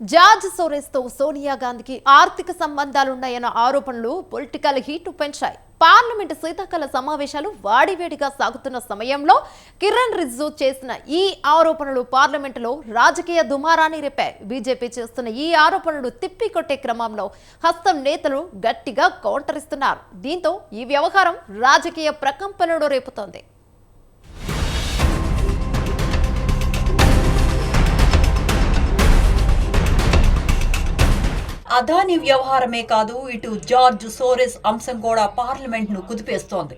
George సోరెస్తో Sonia గాంధీకి ఆర్థిక సంబంధాలున్నాయన్న ఆరోపణలు పొలిటికల్ హీట్ పెంచాయి. పార్లమెంటు శీతాకాల సమావేశాలు వాడివేడిగా సాగుతున్న సమయంలో కిరణ్ రిజిజు చేసిన ఈ ఆరోపణలు పార్లమెంటులో రాజకీయ దుమారాన్ని రేపాయి. బీజేపీ చేస్తున్న ఈ ఆరోపణలు తిప్పికొట్టే క్రమంలో హస్తం నేతలు గట్టిగా కౌంటర్ ఇస్తున్నారు. దీంతో ఈ వ్యవహారం రాజకీయ ప్రకంపనలు రేపుతోంది. అదాని వ్యవహారమే కాదు, ఇటు జార్జ్ సోరెస్ అంశం కూడా పార్లమెంట్ ను కుదిపేస్తోంది.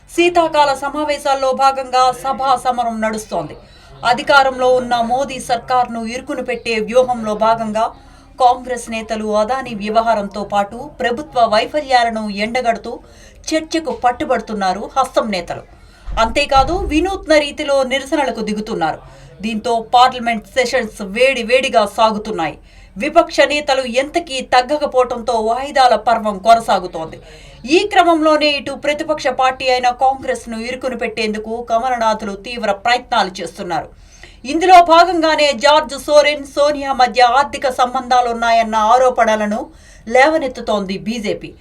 శీతాకాల సమావేశాల్లో భాగంగా సభా సమరం నడుస్తోంది. అధికారంలో ఉన్న మోదీ సర్కార్ను ఇరుకును పెట్టే వ్యూహంలో భాగంగా కాంగ్రెస్ నేతలు అదాని వ్యవహారంతో పాటు ప్రభుత్వ వైఫల్యాలను ఎండగడుతూ చర్చకు పట్టుబడుతున్నారు హస్తం నేతలు. అంతేకాదు వినూత్న రీతిలో నిరసనలకు దిగుతున్నారు. దీంతో పార్లమెంట్ సెషన్స్ వేడివేడిగా సాగుతున్నాయి. విపక్ష నేతలు ఎంతకీ తగ్గకపోవడంతో వాయిదాల పర్వం కొనసాగుతోంది. ఈ క్రమంలోనే ఇటు ప్రతిపక్ష పార్టీ అయిన కాంగ్రెస్ ను ఇరుకును పెట్టేందుకు కమలనాథులు తీవ్ర ప్రయత్నాలు చేస్తున్నారు. ఇందులో భాగంగానే జార్జ్ సోరెన్, సోనియా మధ్య ఆర్థిక సంబంధాలున్నాయన్న ఆరోపణలను లేవనెత్తుతోంది బీజేపీ.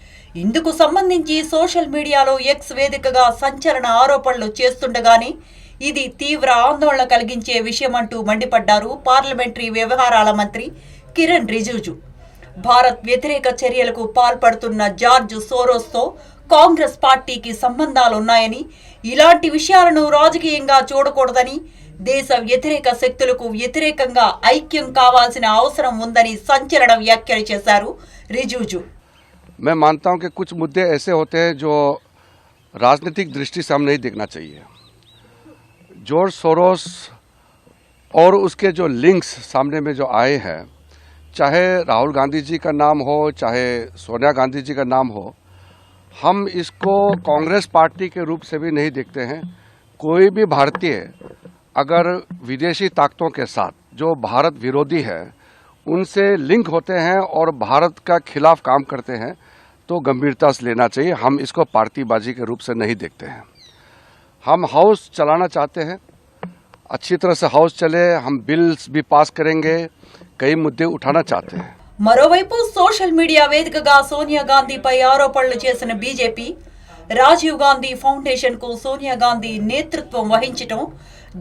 ఇందుకు సంబంధించి సోషల్ మీడియాలో ఎక్స్ వేదికగా సంచలన ఆరోపణలు చేస్తుండగానే ఇది తీవ్ర ఆందోళన కలిగించే విషయమంటూ మండిపడ్డారు పార్లమెంటరీ వ్యవహారాల మంత్రి కిరణ్ రిజిజు. భారత్ వ్యతిరేక చర్యలకు పాల్పడుతున్న జార్జ్ సోరోస్తో కాంగ్రెస్ పార్టీకి సంబంధాలున్నాయని, ఇలాంటి విషయాలను రాజకీయంగా చూడకూడదని, దేశ వ్యతిరేక శక్తులకు వ్యతిరేకంగా ఐక్యం కావాల్సిన అవసరం ఉందని సంచలన వ్యాఖ్యలు చేశారు రిజిజు. मैं मानता हूं कि कुछ मुद्दे ऐसे होते हैं जो राजनीतिक दृष्टि से हम नहीं देखना चाहिए. जॉर्ज सोरोस और उसके जो लिंक्स सामने में जो आए हैं, चाहे राहुल गांधी जी का नाम हो, चाहे सोनिया गांधी जी का नाम हो, हम इसको कांग्रेस पार्टी के रूप से भी नहीं देखते हैं. कोई भी भारतीय अगर विदेशी ताकतों के साथ जो भारत विरोधी है उनसे लिंक होते हैं और भारत का खिलाफ काम करते हैं तो गंभीरता से लेना चाहिए. हम इसको पार्टीबाजी के रूप से नहीं देखते हैं. हम हाउस चलाना चाहते हैं, अच्छी तरह से हाउस चले, हम बिल्स भी पास करेंगे, कई मुद्दे उठाना चाहते हैं. మరోవైపు సోషల్ మీడియా వేదికగా సోనియా గాంధీపై ఆరోపణలు చేసిన బీజేపీ రాజీవ్ గాంధీ ఫౌండేషన్ కు సోనియా గాంధీ నేతృత్వం వహించడం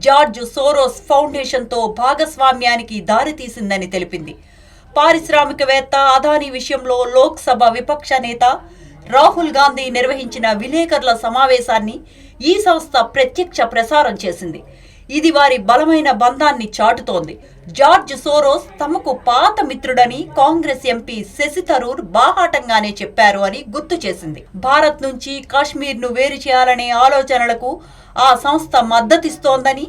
జార్జ్ సోరోస్ ఫౌండేషన్ తో భాగస్వామ్యానికి దారితీసిందని తెలిపింది. పారిశ్రామికవేత్త అదానీ విషయంలో లోక్సభ విపక్ష నేత రాహుల్ గాంధీ నిర్వహించిన విలేకరుల సమావేశాన్ని ఈ సంస్థ ప్రత్యక్ష ప్రసారం చేసింది. ఇది వారి బలమైన బంధాన్ని చాటుతోంది. జార్జ్ సోరోస్ తమకు పాత మిత్రుడని కాంగ్రెస్ ఎంపీ శశి థరూర్ బాహాటంగానే చెప్పారు అని గుర్తు చేసింది. భారత్ నుంచి కాశ్మీర్ ను వేరు చేయాలనే ఆలోచనలకు ఆ సంస్థ మద్దతిస్తోందని,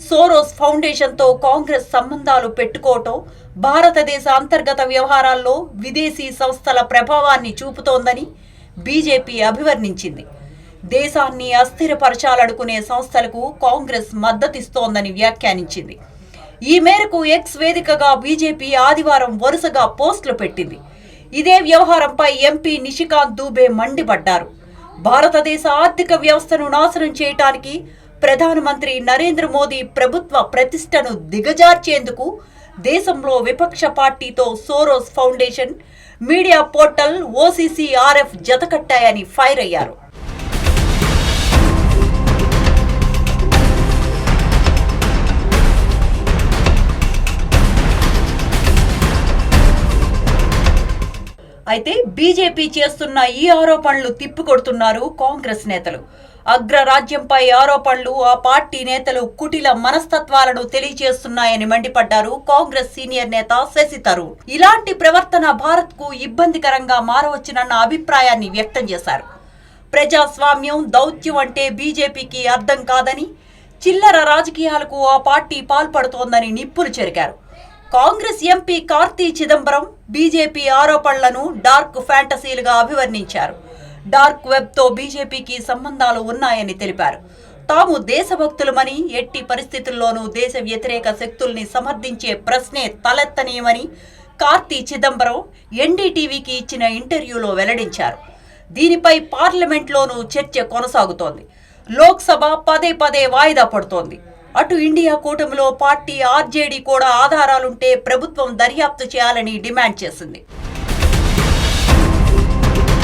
సోరోస్ ఫౌండేషన్ తో కాంగ్రెస్ సంబంధాలు పెట్టుకోవటం భారతదేశ అంతర్గత వ్యవహారాల్లో విదేశీ సంస్థల ప్రభావాన్ని చూపుతోందని బీజేపీ అభివర్ణించింది. దేశాన్ని అస్థిరపరచాలనుకునే సంస్థలకు కాంగ్రెస్ మద్దతిస్తోందని వ్యాఖ్యానించింది. ఈ మేరకు ఎక్స్ వేదికగా బీజేపీ ఆదివారం వరుసగా పోస్టులు పెట్టింది. ఇదే వ్యవహారంపై ఎంపీ నిషికాంత్ దూబే మండిపడ్డారు. భారతదేశ ఆర్థిక వ్యవస్థను నాశనం చేయటానికి ప్రధానమంత్రి నరేంద్ర మోదీ ప్రభుత్వ ప్రతిష్టను దిగజార్చేందుకు దేశంలో విపక్ష పార్టీతో Soros foundation, media portal OCCRF జతకట్టాయని ఫైర్ అయ్యారు. అయితే బీజేపీ చేస్తున్న ఈ ఆరోపణలు తిప్పికొడుతున్నారు కాంగ్రెస్ నేతలు. అగ్రరాజ్యంపై ఆరోపణలు ఆ పార్టీ నేతలు కుటిల మనస్తత్వాలను తెలియజేస్తున్నాయని మండిపడ్డారు కాంగ్రెస్ సీనియర్ నేత శశి థరూర్. ఇలాంటి ప్రవర్తన భారత్ కు ఇబ్బందికరంగా మారవచ్చునన్న అభిప్రాయాన్ని వ్యక్తం చేశారు. ప్రజాస్వామ్యం, దౌత్యం అంటే బీజేపీకి అర్థం కాదని, చిల్లర రాజకీయాలకు ఆ పార్టీ పాల్పడుతోందని నిప్పులు చెరిగారు. కాంగ్రెస్ ఎంపీ కార్తీ చిదంబరం బీజేపీ ఆరోపణలను డార్క్ ఫ్యాంటసీలుగా అభివర్ణించారు. డార్క్ వెబ్ తో బీజేపీకి సంబంధాలు ఉన్నాయని తెలిపారు. తాము దేశభక్తులమని, ఎట్టి పరిస్థితుల్లోనూ దేశ వ్యతిరేక శక్తుల్ని సమర్థించే ప్రశ్నే తలెత్తనీయమని కార్తీ చిదంబరం ఎన్డీటీవీకి ఇచ్చిన ఇంటర్వ్యూలో వెల్లడించారు. దీనిపై పార్లమెంట్లోనూ చర్చ కొనసాగుతోంది. లోక్సభ పదే పదే వాయిదా పడుతోంది. అటు ఇండియా కూటమిలో పార్టీ ఆర్జేడీ కూడా ఆధారాలుంటే ప్రభుత్వం దర్యాప్తు చేయాలని డిమాండ్ చేసింది.